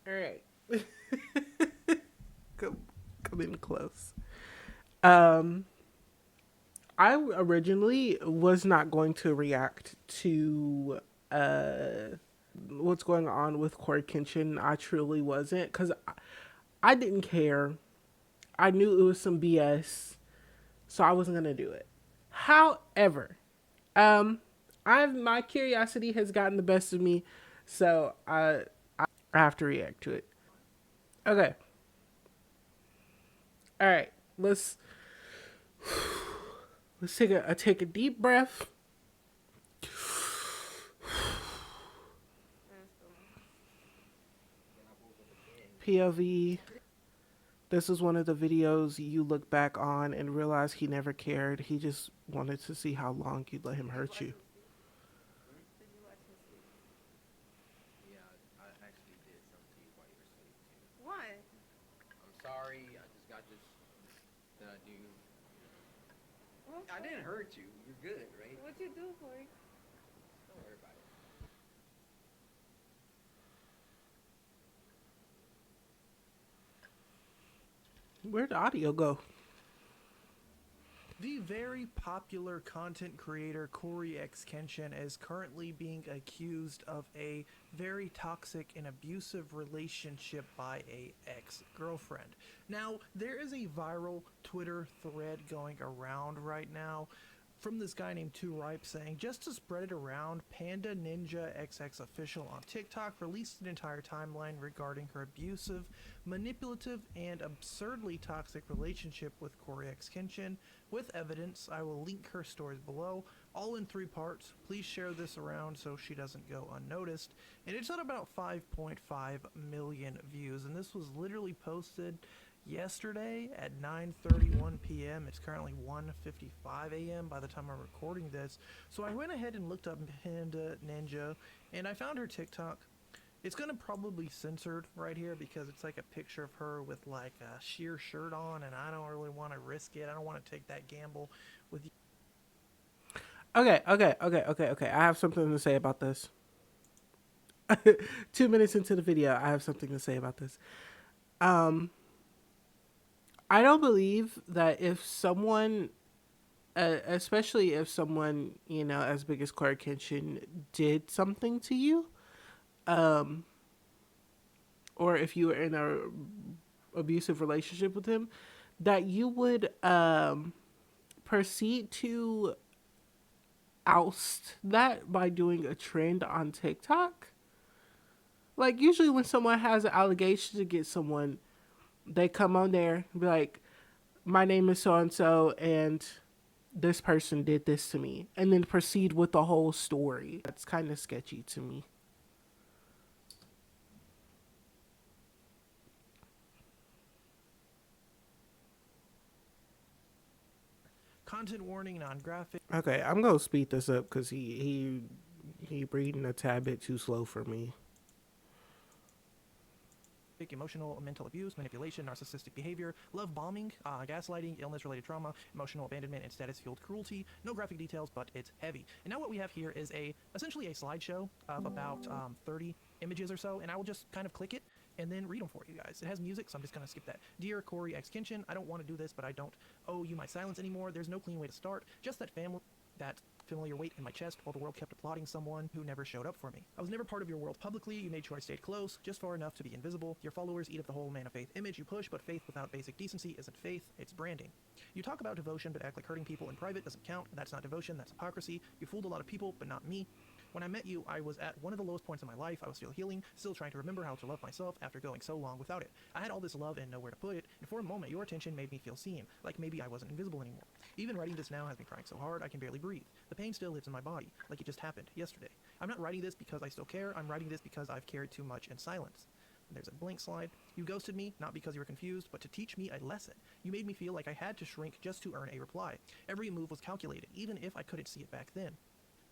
All right. come, come in close. Um, I originally was not going to react to what's going on with Coryxkenshin. I truly wasn't because I didn't care. I knew it was some BS, so I wasn't gonna do it. However, um, I've my curiosity has gotten the best of me, so I have to react to it. Okay, all right. Let's take a deep breath. POV. This is one of the videos you look back on and realize he never cared. He just wanted to see how long you'd let him hurt you. Yeah, I actually did something to you while you were asleep too. What? I'm sorry. I just got this that I do. What? I didn't hurt you. You're good, right? What you do for it? Don't worry about it. Where'd the audio go? The very popular content creator Coryxkenshin is currently being accused of a very toxic and abusive relationship by a ex-girlfriend. Now, there is a viral Twitter thread going around right now from this guy named Two Ripe saying, just to spread it around, Panda Ninja XX official on TikTok released an entire timeline regarding her abusive, manipulative, and absurdly toxic relationship with Coryxkenshin. With evidence, I will link her stories below, all in 3 parts. Please share this around so she doesn't go unnoticed. And it's at about 5.5 million views, and this was literally posted yesterday at 9:31 p.m. It's currently 1:55 a.m. by the time I'm recording this. So I went ahead and looked up Panda Ninja and I found her TikTok. It's gonna probably be censored right here because it's like a picture of her with like a sheer shirt on, and I don't really want to risk it. I don't want to take that gamble with you. Okay. I have something to say about this. 2 minutes into the video, I have something to say about this. Um, I don't believe that if someone, especially if someone as big as Clark Kenshin did something to you, um, or if you were in a abusive relationship with him, that you would proceed to oust that by doing a trend on TikTok. Like usually when someone has an allegation against someone, they come on there and be like, "My name is so and so, and this person did this to me," and then proceed with the whole story. That's kind of sketchy to me. Content warning, non-graphic. Okay, I'm gonna speed this up because he reading a tad bit too slow for me. Emotional, mental abuse, manipulation, narcissistic behavior, love bombing, gaslighting, illness-related trauma, emotional abandonment, and status-fueled cruelty. No graphic details, but it's heavy. And now what we have here is essentially a slideshow of about 30 images or so, and I will just kind of click it and then read them for you guys. It has music, so I'm just going to skip that. Dear Coryxkenshin, I don't want to do this, but I don't owe you my silence anymore. There's no clean way to start. Just that familiar weight in my chest while the world kept applauding someone who never showed up for me. I was never part of your world publicly. You made sure I stayed close, just far enough to be invisible. Your followers eat up the whole man of faith image you push, but faith without basic decency isn't faith, it's branding. You talk about devotion, but act like hurting people in private doesn't count. That's not devotion, that's hypocrisy. You fooled a lot of people, but not me. When I met you, I was at one of the lowest points in my life. I was still healing, still trying to remember how to love myself after going so long without it. I had all this love and nowhere to put it, and for a moment your attention made me feel seen, like maybe I wasn't invisible anymore. Even writing this now has me crying so hard I can barely breathe. The pain still lives in my body, like it just happened yesterday. I'm not writing this because I still care, I'm writing this because I've cared too much in silence. There's a blank slide. You ghosted me, not because you were confused, but to teach me a lesson. You made me feel like I had to shrink just to earn a reply. Every move was calculated, even if I couldn't see it back then.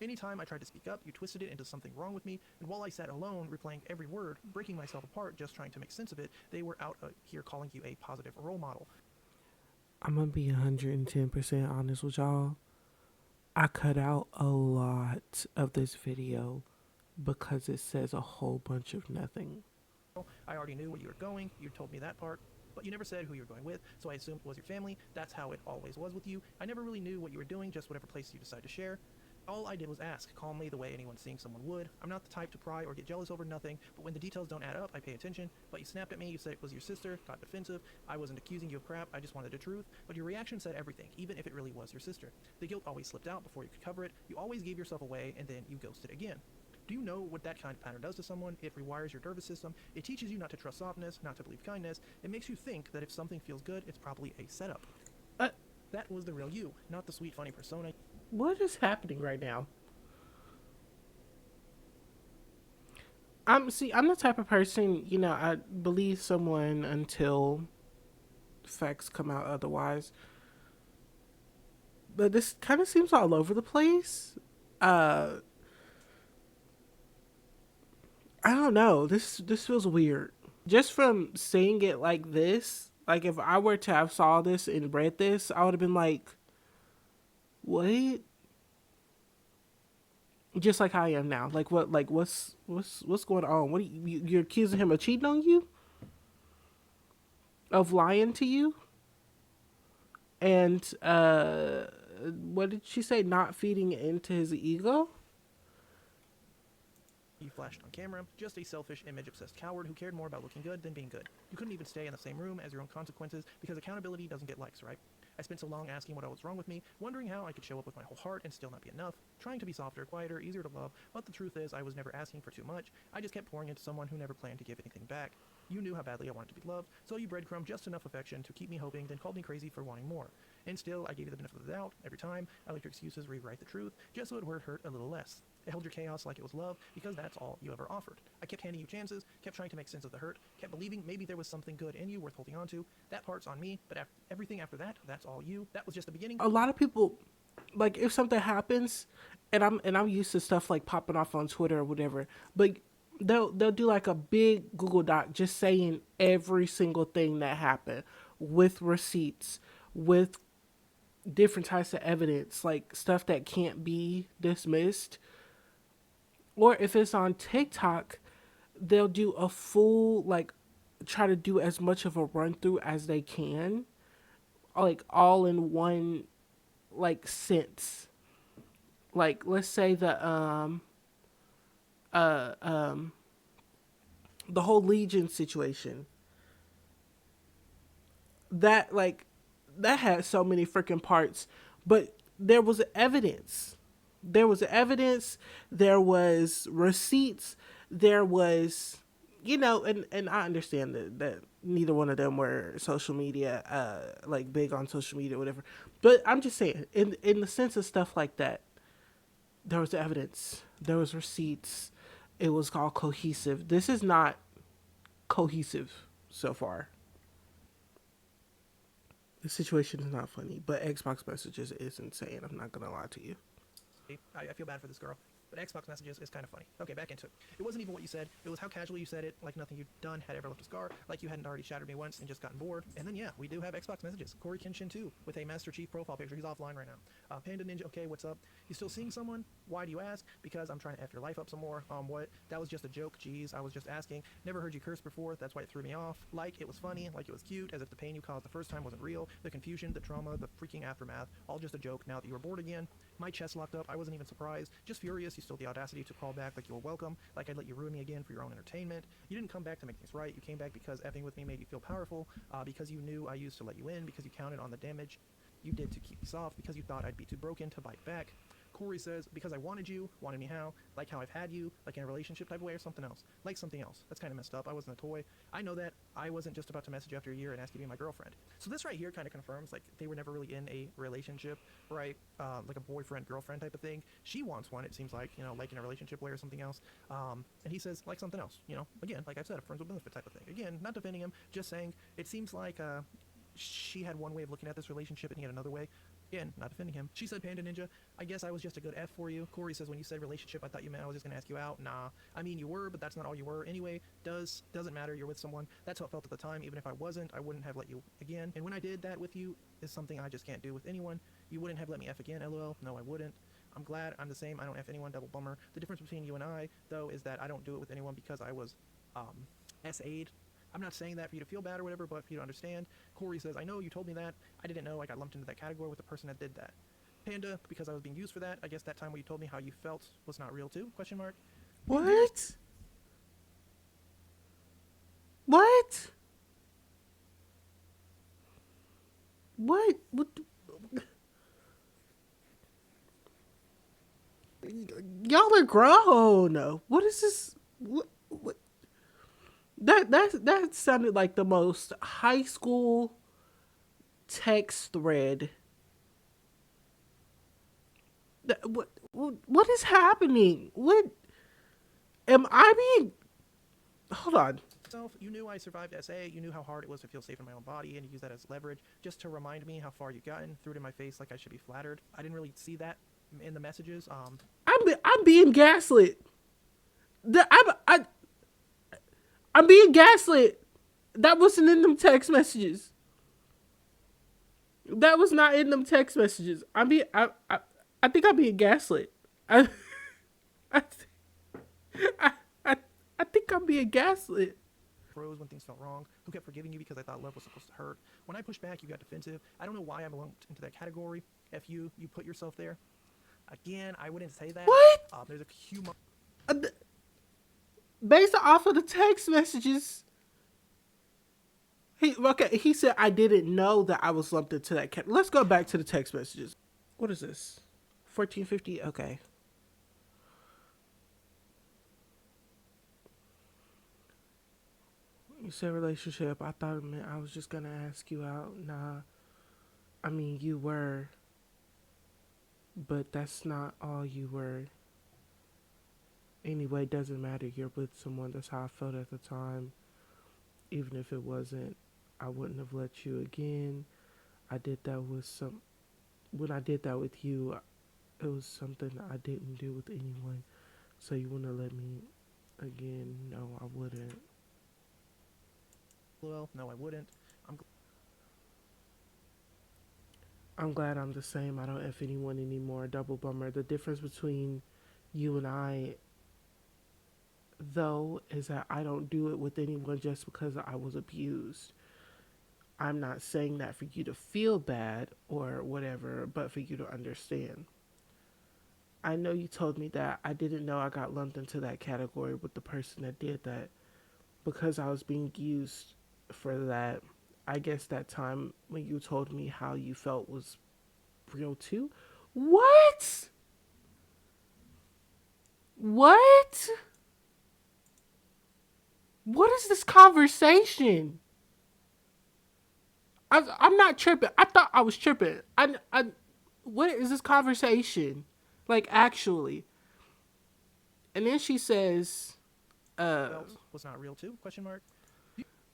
Anytime I tried to speak up, you twisted it into something wrong with me, and while I sat alone, replaying every word, breaking myself apart just trying to make sense of it, they were out here calling you a positive role model. I'm gonna be 110% honest with y'all. I cut out a lot of this video because it says a whole bunch of nothing. I I already knew where you were going. You told me that part. But you never said who you were going with, so I assumed it was your family. That's how it always was with you. I never really knew what you were doing, just whatever place you decided to share. All I did was ask, calmly, the way anyone seeing someone would. I'm not the type to pry or get jealous over nothing, but when the details don't add up, I pay attention. But you snapped at me, you said it was your sister, got defensive. I wasn't accusing you of crap, I just wanted the truth. But your reaction said everything, even if it really was your sister. The guilt always slipped out before you could cover it. You always gave yourself away, and then you ghosted again. Do you know what that kind of pattern does to someone? It rewires your nervous system. It teaches you not to trust softness, not to believe kindness. It makes you think that if something feels good, it's probably a setup. Uh, That was the real you, not the sweet, funny persona. what is happening right now? I'm the type of person, I believe someone until facts come out otherwise. But this kind of seems all over the place. I don't know. This feels weird. Just from seeing it like this, like if I were to have saw this and read this, I would have been like, "What?" Just like I am now. Like what? Like what's going on? What you're accusing him of cheating on you? Of lying to you? And what did she say? Not feeding into his ego? You flashed on camera, just a selfish, image-obsessed coward who cared more about looking good than being good. You couldn't even stay in the same room as your own consequences because accountability doesn't get likes, right? I spent so long asking what was wrong with me, wondering how I could show up with my whole heart and still not be enough, trying to be softer, quieter, easier to love, but the truth is I was never asking for too much. I just kept pouring into someone who never planned to give anything back. You knew how badly I wanted to be loved, so you breadcrumbed just enough affection to keep me hoping, then called me crazy for wanting more. And still, I gave you the benefit of the doubt. Every time, I let your excuses rewrite the truth, just so it would hurt a little less. I held your chaos like it was love, because that's all you ever offered. I kept handing you chances, kept trying to make sense of the hurt, kept believing maybe there was something good in you worth holding on to. That part's on me, but everything after that, that's all you. That was just the beginning. A lot of people, like if something happens, and I'm used to stuff like popping off on Twitter or whatever, but they'll do like a big Google Doc just saying every single thing that happened with receipts, with different types of evidence, like stuff that can't be dismissed. Or if it's on TikTok, they'll do a full, like, try to do as much of a run through as they can, like all in one, like, sense. Like, let's say uh um the whole Legion situation. That like that had so many freaking parts, but there was evidence. There was evidence, there was receipts, there was, and I understand that neither one of them were social media, like big on social media or whatever. But I'm just saying, in the sense of stuff like that, there was evidence, there was receipts, it was all cohesive. This is not cohesive so far. The situation is not funny, but Xbox messages is insane. I'm not gonna lie to you. I feel bad for this girl. But Xbox messages is kind of funny. Okay, back into it. It wasn't even what you said. It was how casually you said it, like nothing you'd done had ever left a scar, like you hadn't already shattered me once and just gotten bored. And then, yeah, we do have Xbox messages. Coryxkenshin 2 with a Master Chief profile picture. He's offline right now. Panda Ninja, okay, what's up? You still seeing someone? Why do you ask? Because I'm trying to F your life up some more. What? That was just a joke. Jeez, I was just asking. Never heard you curse before. That's why it threw me off. Like it was funny, like it was cute, as if the pain you caused the first time wasn't real. The confusion, the trauma, the freaking aftermath, all just a joke now that you were bored again. My chest locked up. I wasn't even surprised. Just furious. You still had the audacity to call back like you were welcome, like I'd let you ruin me again for your own entertainment. You didn't come back to make things right. You came back because effing with me made you feel powerful, because you knew I used to let you in, because you counted on the damage you did to keep me soft, because you thought I'd be too broken to bite back. Corey says, because I wanted you, wanted me like how I've had you, like in a relationship type of way, or something else. Like something else. That's kind of messed up. I wasn't a toy. I know that. I wasn't just about to message you after a year and ask you to be my girlfriend. So this right here kind of confirms, like, they were never really in a relationship, right? Like a boyfriend-girlfriend type of thing. She wants one, it seems like in a relationship way or something else. And he says, like something else, Again, like I've said, a friends with benefit type of thing. Again, not defending him, just saying, it seems like, she had one way of looking at this relationship and he had another way. Again, not defending him. She said, Panda Ninja, I guess I was just a good F for you. Corey says, when you said relationship, I thought you meant I was just gonna ask you out. Nah. I mean, you were, but that's not all you were. Anyway, doesn't matter. You're with someone. That's how it felt at the time. Even if I wasn't, I wouldn't have let you again. And when I did that with you is something I just can't do with anyone. You wouldn't have let me F again, lol. No, I wouldn't. I'm glad I'm the same. I don't F anyone, double bummer. The difference between you and I, though, is that I don't do it with anyone because I was, SA'd. I'm not saying that for you to feel bad or whatever, but for you to understand. Corey says, I know you told me that. I didn't know I got lumped into that category with the person that did that. Panda, because I was being used for that. I guess that time when you told me how you felt was not real too? Question mark. What? What? What? What? Y'all are grown. What is this? What? That sounded like the most high school text thread. What is happening? What am I being? Hold on. You knew I survived SA, you knew how hard it was to feel safe in my own body, and you use that as leverage just to remind me how far you've gotten, threw it in my face like I should be flattered. I didn't really see that in the messages. I'm being gaslit. I'm being gaslit. That wasn't in them text messages. That was not in them text messages. I think I'm being gaslit. I, I, I, I, I think I'm being gaslit. Froze when things felt wrong, who kept forgiving you because I thought love was supposed to hurt. When I pushed back, you got defensive. I don't know why I'm lumped into that category. If you put yourself there. Again, I wouldn't say that. What? There's a human. Based off of the text messages, he said I didn't know that I was lumped into that category. Let's go back to the text messages. What is this? 1450. Okay. You said relationship. I thought it meant I was just gonna ask you out. Nah. I mean, you were. But that's not all you were. Anyway, doesn't matter. You're with someone. That's how I felt at the time. Even if it wasn't, I wouldn't have let you again. I did that with some. When I did that with you, it was something I didn't do with anyone. So you wouldn't have let me again. No, I wouldn't. Well, no, I wouldn't. I'm glad I'm the same. I don't F anyone anymore. Double bummer. The difference between you and I, though, is that I don't do it with anyone just because I was abused. I'm not saying that for you to feel bad or whatever, but for you to understand. I know you told me that. I didn't know I got lumped into that category with the person that did that because I was being used for that. I guess that time when you told me how you felt was real too. What? What? What is this conversation? I'm not tripping. I thought I was tripping. What is this conversation? Like, actually. And then she says, Felt was not real too? Question mark.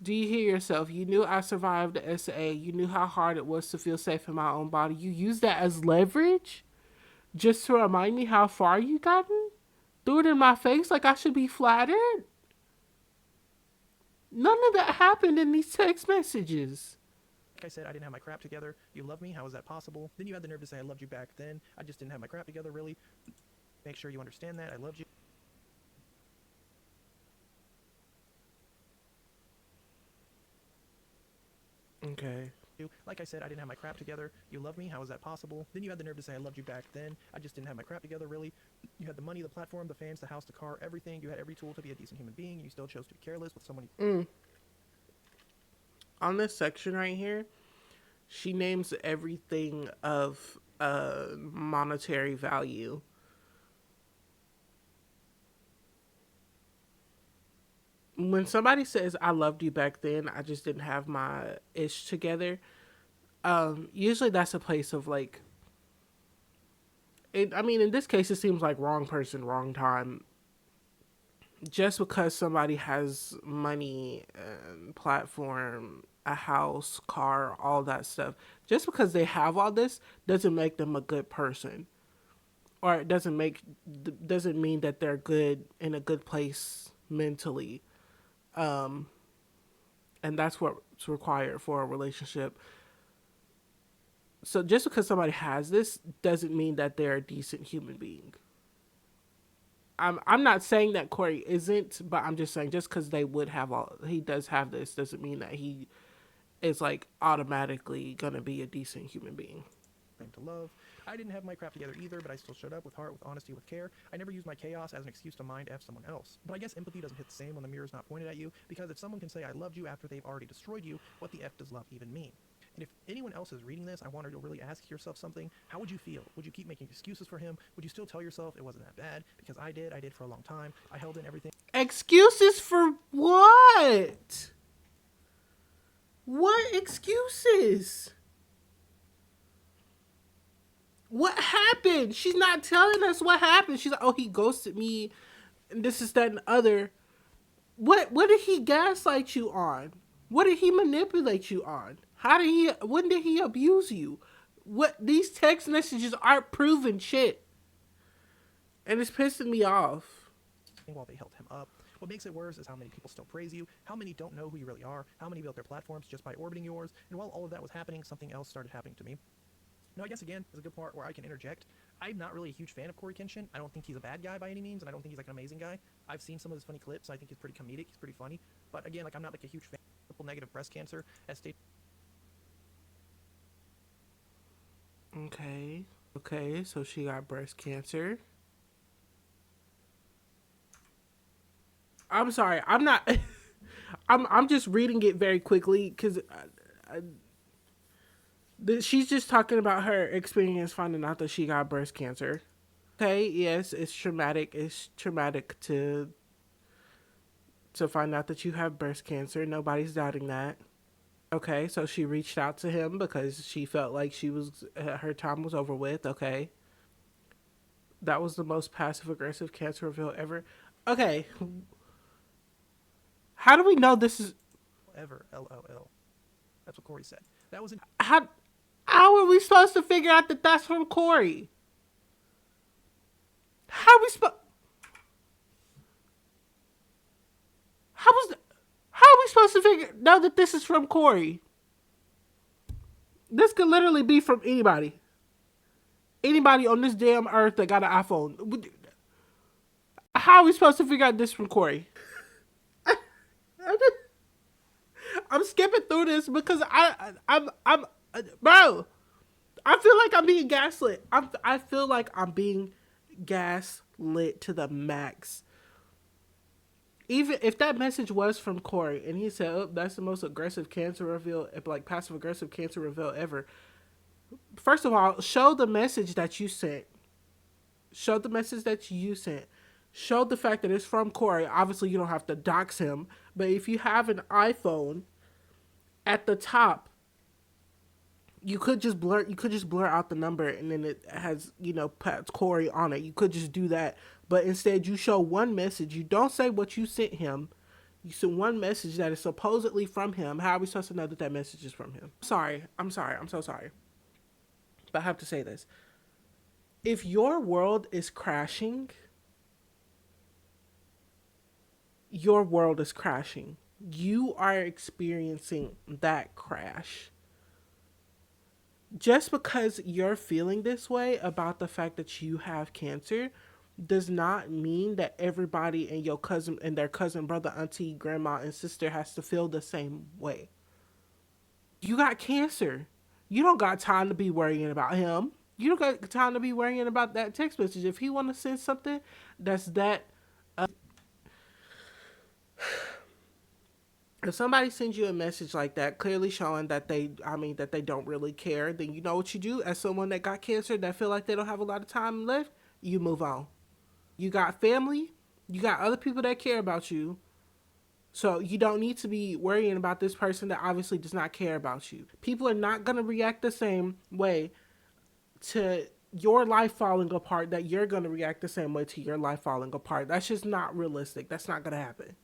do you hear yourself? You knew I survived the SA. You knew how hard it was to feel safe in my own body. You used that as leverage just to remind me how far you gotten? Threw it in my face like I should be flattered? None of that happened in these text messages. Like I said, I didn't have my crap together. You love me. How is that possible? Then you had the nerve to say I loved you back then. I just didn't have my crap together, really. Make sure you understand that. I loved you. Okay. Like I said, I didn't have my crap together. You love me. How is that possible? Then you had the nerve to say I loved you back then. I just didn't have my crap together, really. You had the money, the platform, the fans, the house, the car, everything. You had every tool to be a decent human being. You still chose to be careless with someone. On this section right here, she names everything of monetary value. When somebody says I loved you back then, I just didn't have my ish together. Usually that's a place of like. I mean, in this case, it seems like wrong person, wrong time. Just because somebody has money, platform, a house, car, all that stuff, just because they have all this doesn't make them a good person, or it doesn't mean that they're good in a good place mentally. And that's what's required for a relationship. So just because somebody has this doesn't mean that they're a decent human being. I'm not saying that Corey isn't, but I'm just saying just because they would have all he does have this doesn't mean that he is like automatically gonna be a decent human being. To love. I didn't have my crap together either, but I still showed up with heart, with honesty, with care. I never used my chaos as an excuse to mind F someone else. But I guess empathy doesn't hit the same when the mirror's not pointed at you, because if someone can say I loved you after they've already destroyed you, what the F does love even mean? And if anyone else is reading this, I want you to really ask yourself something. How would you feel? Would you keep making excuses for him? Would you still tell yourself it wasn't that bad? Because I did for a long time. I held in everything. Excuses for what? What excuses? What happened? She's not telling us what happened. She's like, oh, he ghosted me, and this is that and other. What did he gaslight you on? What did he manipulate you on? When did he abuse you? What, these text messages aren't proven shit. And it's pissing me off. While they held him up. What makes it worse is how many people still praise you, how many don't know who you really are, how many built their platforms just by orbiting yours, and while all of that was happening, something else started happening to me. Now, I guess, again, is a good part where I can interject. I'm not really a huge fan of Coryxkenshin. I don't think he's a bad guy by any means, and I don't think he's, like, an amazing guy. I've seen some of his funny clips. I think he's pretty comedic. He's pretty funny. But, again, like, I'm not, like, a huge fan of triple negative breast cancer, as stated. Okay, so she got breast cancer. I'm sorry, I'm not... I'm just reading it very quickly, because... she's just talking about her experience finding out that she got breast cancer. Okay, yes, it's traumatic. It's traumatic to find out that you have breast cancer. Nobody's doubting that. Okay, so she reached out to him because she felt like her time was over with. Okay. That was the most passive-aggressive cancer reveal ever. Okay. How do we know this is... Ever, LOL. That's what Corey said. That was in... How are we supposed to figure out that that's from Corey? How are we supposed to know that this is from Corey? This could literally be from anybody. Anybody on this damn earth that got an iPhone. How are we supposed to figure out this from Corey? I'm skipping through this because I'm bro, I feel like I'm being gaslit. I feel like I'm being gaslit to the max. Even if that message was from Corey and he said, oh, that's the most aggressive cancer reveal, like passive aggressive cancer reveal ever. First of all, show the message that you sent. Show the message that you sent. Show the fact that it's from Corey. Obviously, you don't have to dox him. But if you have an iPhone, at the top, you could just blur out the number and then it has, Corey on it. You could just do that. But instead you show one message. You don't say what you sent him. You send one message that is supposedly from him. How are we supposed to know that that message is from him? I'm so sorry. But I have to say this. If your world is crashing, your world is crashing. You are experiencing that crash. Just because you're feeling this way about the fact that you have cancer does not mean that everybody and your cousin and their cousin, brother, auntie, grandma, and sister has to feel the same way. You got cancer. You don't got time to be worrying about him. You don't got time to be worrying about that text message. If he want to send something that's that... if somebody sends you a message like that, clearly showing that they don't really care, then you know what you do as someone that got cancer, that feel like they don't have a lot of time left, you move on. You got family, you got other people that care about you, so you don't need to be worrying about this person that obviously does not care about you. People are not going to react the same way to your life falling apart that you're going to react the same way to your life falling apart. That's just not realistic. That's not going to happen.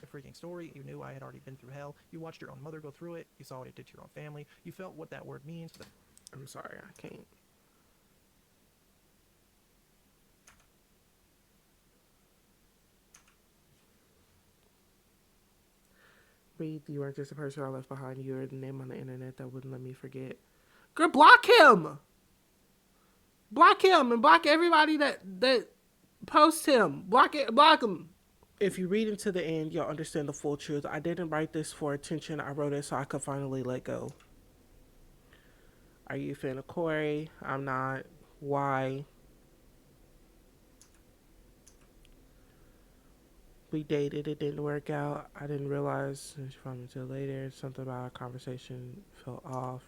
A freaking story. You knew I had already been through hell. You watched your own mother go through it. You saw what it did to your own family. You felt what that word means. I'm sorry, I can't. Breathe, you are just a person I left behind. You are the name on the internet that wouldn't let me forget. Girl, block him! Block him and block everybody that Post him. Block it. Block him. If you read into the end, you'll understand the full truth. I didn't write this for attention. I wrote it so I could finally let go. Are you a fan of Corey? I'm not. Why? We dated. It didn't work out. I didn't realize from until later. Something about our conversation felt off.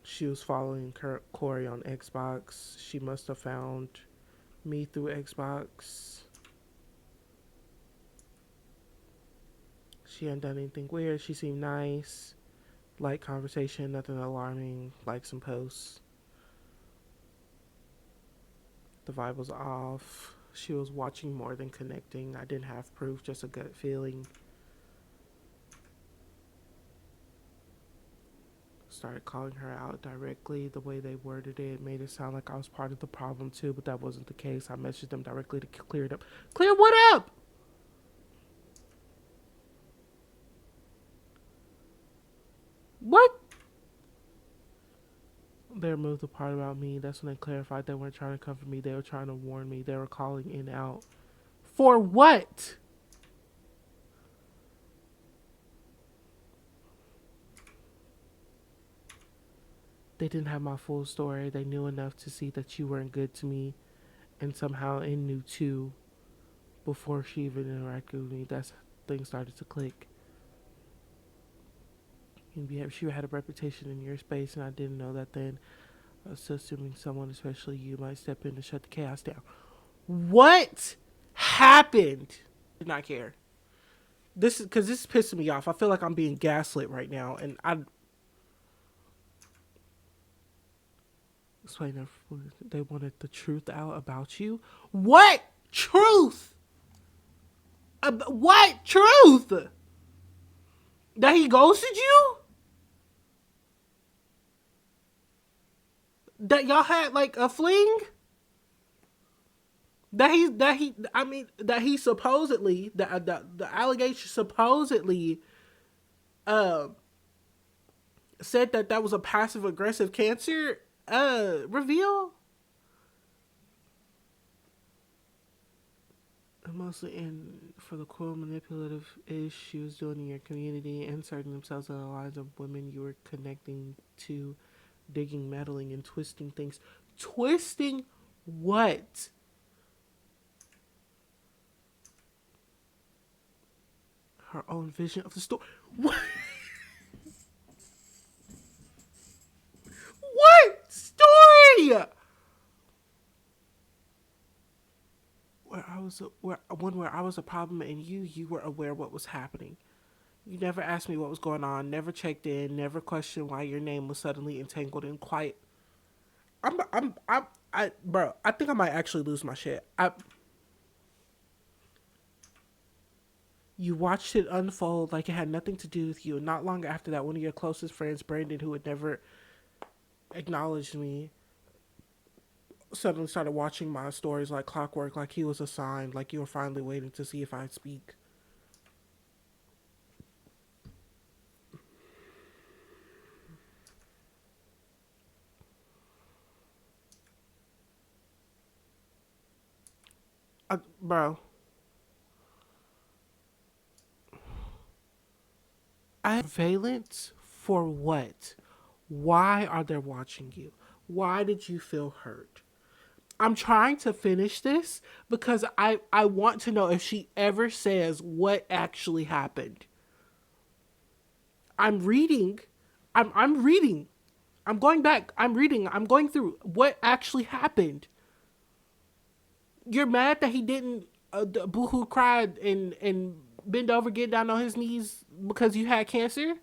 She was following Corey on Xbox. She must have found me through Xbox. She hadn't done anything weird. She seemed nice. Light conversation, nothing alarming. Like some posts. The vibe was off. She was watching more than connecting. I didn't have proof, just a gut feeling. Started calling her out directly. The way they worded it made it sound like I was part of the problem too, but that wasn't the case. I messaged them directly to clear it up. Clear what up? What? They removed the part about me. That's when they clarified they weren't trying to comfort me. They were trying to warn me. They were calling in out. For what? They didn't have my full story. They knew enough to see that you weren't good to me, and somehow in knew too before she even interacted with me. That's things started to click. She had a reputation in your space, and I didn't know that then. I was assuming someone, especially you, might step in to shut the chaos down. What happened? Did not care. This is because this is pissing me off. I feel like I'm being gaslit right now, and they wanted the truth out about you. What truth? What truth? That he ghosted you? That y'all had like a fling? That he supposedly the allegation supposedly said that was a passive aggressive cancer reveal. Mostly in for the cruel manipulative ish she was doing in your community, inserting themselves in the lives of women you were connecting to, digging, meddling, and twisting things. Twisting what? Her own vision of the story. What? What story? Where I was a problem and you were aware what was happening. You never asked me what was going on, never checked in, never questioned why your name was suddenly entangled in quiet. Bro, I think I might actually lose my shit. You watched it unfold like it had nothing to do with you. And not long after that, one of your closest friends, Brandon, who had never acknowledged me, suddenly started watching my stories like clockwork, like he was a sign, like you were finally waiting to see if I'd speak. Bro. Valence for what? Why are they watching you? Why did you feel hurt? I'm trying to finish this because I want to know if she ever says what actually happened. I'm reading. I'm reading. I'm going back. I'm reading. I'm going through what actually happened. You're mad that he didn't boohoo cried and bend over, get down on his knees because you had cancer?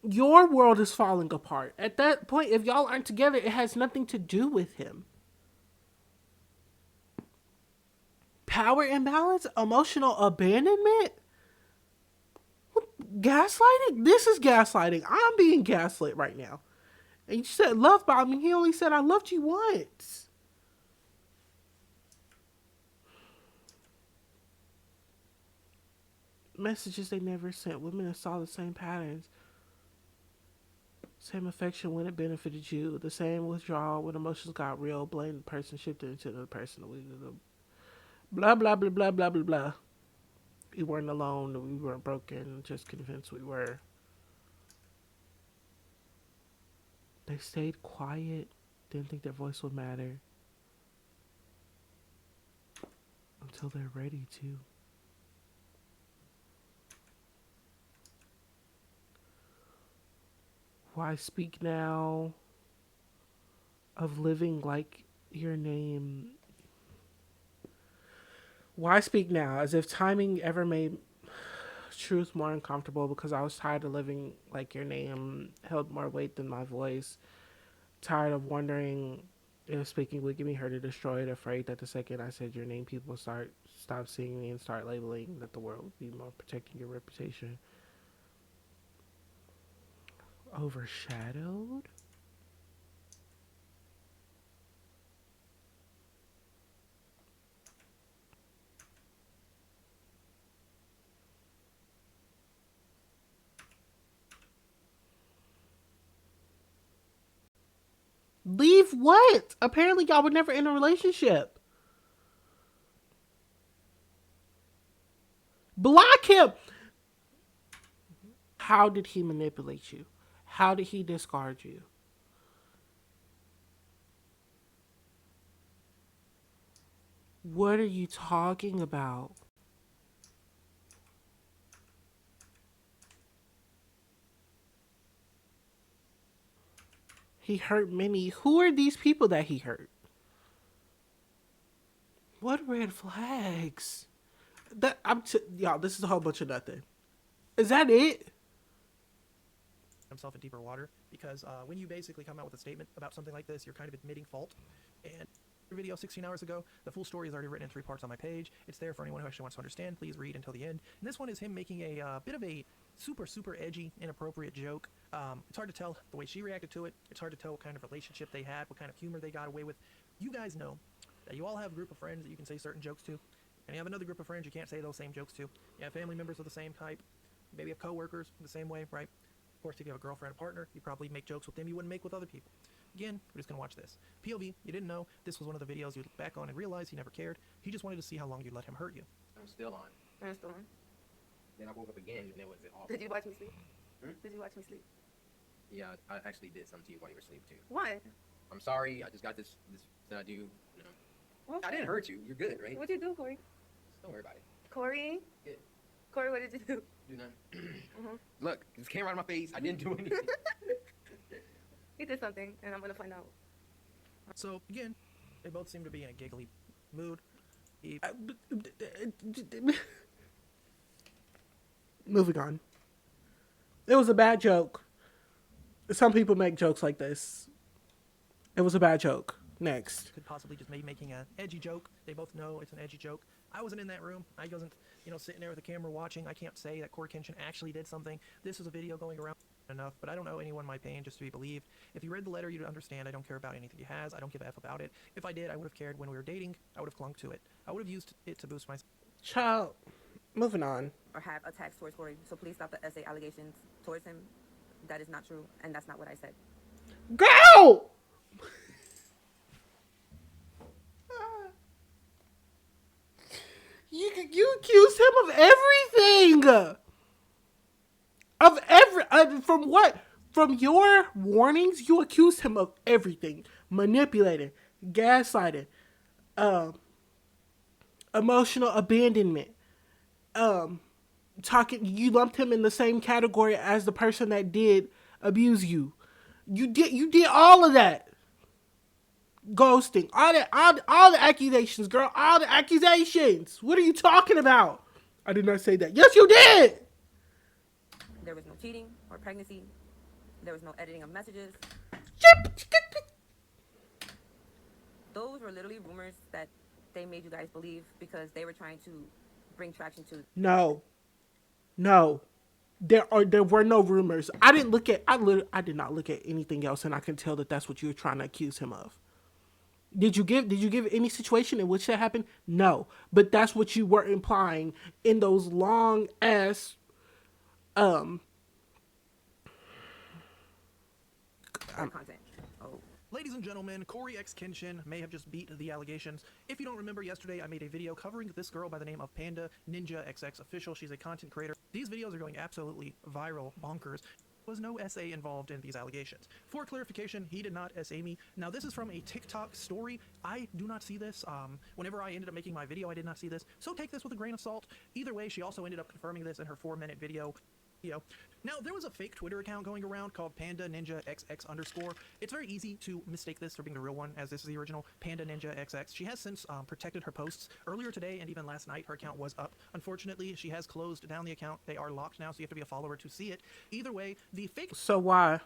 Your world is falling apart. At that point, if y'all aren't together, it has nothing to do with him. Power imbalance? Emotional abandonment? Gaslighting? This is gaslighting. I'm being gaslit right now. And you said love bombing. He only said I loved you once. Messages they never sent. Women that saw the same patterns. Same affection when it benefited you. The same withdrawal when emotions got real. Blame the person, shifted into the person. Blah, blah, blah, blah, blah, blah, blah. We weren't alone. We weren't broken. Just convinced we were. They stayed quiet. Didn't think their voice would matter. Until they're ready to. Why speak now of living like your name? Why speak now as if timing ever made truth more uncomfortable, because I was tired of living like your name held more weight than my voice. Tired of wondering if speaking would give me her to destroy it, afraid that the second I said your name, people stop seeing me and start labeling, that the world would be more protecting your reputation. Overshadowed? Leave what? Apparently y'all were never in a relationship. Block him! How did he manipulate you? How did he discard you? What are you talking about? He hurt many. Who are these people that he hurt? What red flags? Y'all, this is a whole bunch of nothing. Is that it? himself in deeper water, because when you basically come out with a statement about something like this, you're kind of admitting fault. And video 16 hours ago, the full story is already written in 3 parts on my page. It's there for anyone who actually wants to understand. Please read until the end. And this one is him making a bit of a super edgy, inappropriate joke. It's hard to tell the way she reacted to it. It's hard to tell what kind of relationship they had, what kind of humor they got away with. You guys know that you all have a group of friends that you can say certain jokes to, and you have another group of friends you can't say those same jokes to. You have family members of the same type, maybe have coworkers the same way, right? Of course, if you have a girlfriend or partner, you probably make jokes with them you wouldn't make with other people. Again, we're just gonna watch this. POV, you didn't know this was one of the videos you look back on and realize he never cared. He just wanted to see how long you'd let him hurt you. I'm still on. I'm still on. Then I woke up again and it was awful. Did you watch me sleep? Hmm? Did you watch me sleep? Yeah, I actually did something to you while you were asleep too. What? I'm sorry. I just got this that I do. You know. What? I didn't hurt you. You're good, right? What'd you do, Corey? Don't worry about it. Corey? Yeah. Corey, what did you do? Do nothing. Mm-hmm. Look, this camera out of my face. I didn't do anything. He did something, and I'm gonna find out. So again, they both seem to be in a giggly mood. He Moving on. It was a bad joke. Some people make jokes like this. It was a bad joke. Next. could possibly just be making an edgy joke. They both know it's an edgy joke. I wasn't in that room. I wasn't, sitting there with the camera watching. I can't say that Coryxkenshin actually did something. This was a video going around enough, but I don't know anyone my pain just to be believed. If you read the letter, you'd understand I don't care about anything he has. I don't give a F about it. If I did, I would have cared when we were dating. I would have clung to it. I would have used it to boost my... Child. Moving on. Or have attacks towards Corey. So please stop the essay allegations towards him. That is not true, and that's not what I said. Go! You accused him of everything. From what? From your warnings, you accused him of everything. Manipulating, gaslighting, emotional abandonment. You lumped him in the same category as the person that did abuse you. You did all of that. Ghosting, all the accusations, girl, all the accusations. What are you talking about? I did not say that. Yes, you did. There was no cheating or pregnancy. There was no editing of messages. Those were literally rumors that they made you guys believe because they were trying to bring traction to... No. There were no rumors. I did not look at anything else, and I can tell that that's what you were trying to accuse him of. Did you give any situation in which that happened? No. But that's what you were implying in those long ass their content. Oh. Ladies and gentlemen, Coryxkenshin may have just beat the allegations. If you don't remember, yesterday I made a video covering this girl by the name of Panda Ninja XX Official. She's a content creator. These videos are going absolutely viral, bonkers. There was no SA involved in these allegations. For clarification, he did not SA me. Now, this is from a TikTok story. I do not see this. Whenever I ended up making my video, I did not see this. So take this with a grain of salt. Either way, she also ended up confirming this in her 4-minute video. Now, there was a fake Twitter account going around called Panda Ninja XX_. It's very easy to mistake this for being the real one, as this is the original Panda Ninja XX. She has since protected her posts. Earlier today and even last night, her account was up. Unfortunately, she has closed down the account. They are locked now, so you have to be a follower to see it. Either way, the fake So why?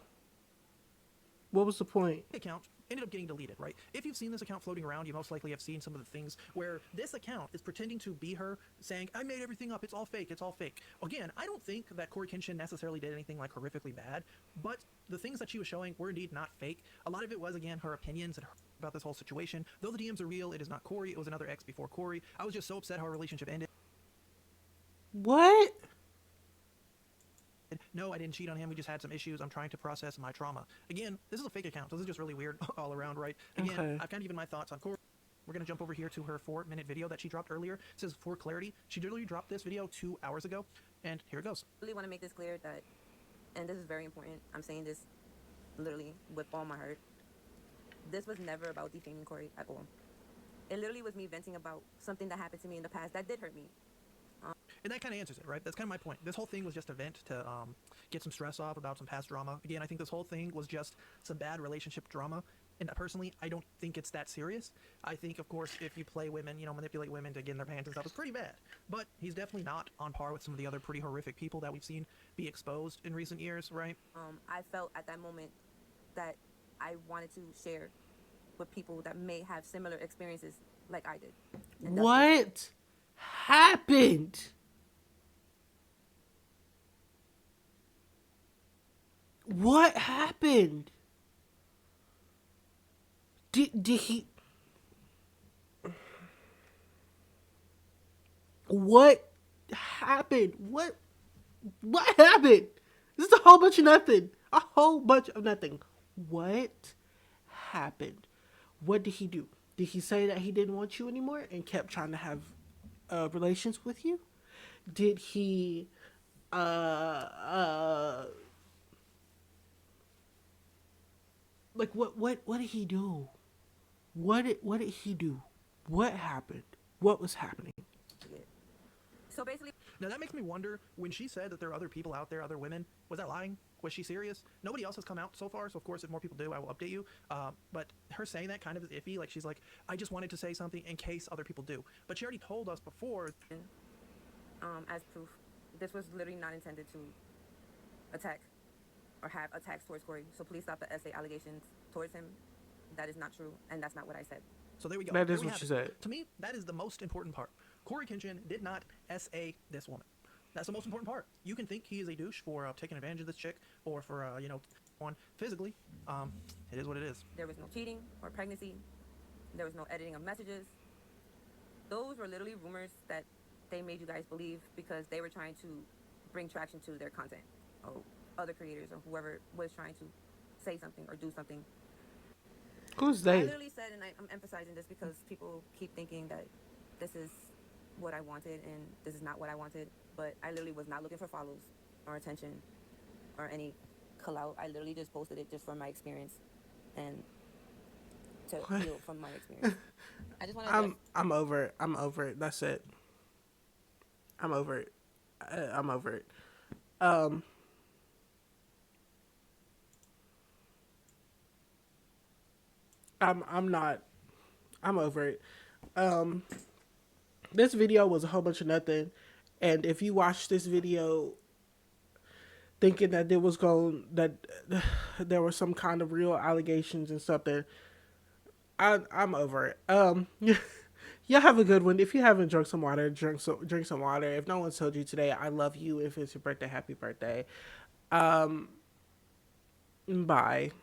What was the point? account ended up getting deleted, right? If you've seen this account floating around, you most likely have seen some of the things where this account is pretending to be her, saying, I made everything up, it's all fake, it's all fake. Again, I don't think that Coryxkenshin necessarily did anything like horrifically bad, but the things that she was showing were indeed not fake. A lot of it was, again, her opinions and about this whole situation. Though the DMs are real, it is not Cory, it was another ex before Cory. I was just so upset how our relationship ended. What? No, I didn't cheat on him. We just had some issues. I'm trying to process my trauma. Again, this is a fake account, so this is just really weird all around, right? Again, Okay. I've kind of given my thoughts on Cory. We're going to jump over here to her 4-minute video that she dropped earlier. It says, for clarity, she literally dropped this video 2 hours ago, and here it goes. I really want to make this clear that, and this is very important, I'm saying this literally with all my heart. This was never about defaming Cory at all. It literally was me venting about something that happened to me in the past that did hurt me. And that kind of answers it, right? That's kind of my point. This whole thing was just a vent to get some stress off about some past drama. Again, I think this whole thing was just some bad relationship drama. And personally, I don't think it's that serious. I think, of course, if you play women, manipulate women to get in their pants and stuff, it's pretty bad. But he's definitely not on par with some of the other pretty horrific people that we've seen be exposed in recent years, right? I felt at that moment that I wanted to share with people that may have similar experiences like I did. And that's What happened? What happened? Did he? What happened? What happened? This is a whole bunch of nothing. A whole bunch of nothing. What happened? What did he do? Did he say that he didn't want you anymore and kept trying to have relations with you? Did he like what did he do? What did he do? What happened? What was happening? it. So basically, Now that makes me wonder, when she said that there are other people out there, other women, was that lying? Was she serious? Nobody else has come out so far, so of course if more people do, I will update you. But her saying that kind of is iffy. Like, she's like, I just wanted to say something in case other people do. But she already told us before. as proof, this was literally not intended to attack or have attacks towards Cory. So please stop the SA allegations towards him. That is not true, and that's not what I said. So there we go. That There is we what have she it. said. To me, that is the most important part. Coryxkenshin did not SA this woman. That's the most important part. You can think he is a douche for taking advantage of this chick or for, on physically. It is what it is. There was no cheating or pregnancy. There was no editing of messages. Those were literally rumors that they made you guys believe because they were trying to bring traction to their content, or other creators or whoever was trying to say something or do something. Who's I they? literally said, and I'm emphasizing this because people keep thinking that this is what I wanted and this is not what I wanted, but I literally was not looking for follows or attention or any clout. I literally just posted it just from my experience and to What? heal from my experience. I just want to I'm over it. I'm over it. That's it. I'm over it. I'm over it. I'm not. I'm over it. This video was a whole bunch of nothing, and if you watch this video thinking that there was some kind of real allegations and something, I'm over it. Y'all have a good one. If you haven't drunk some water, drink some water. If no one told you today, I love you. If it's your birthday, happy birthday. Bye.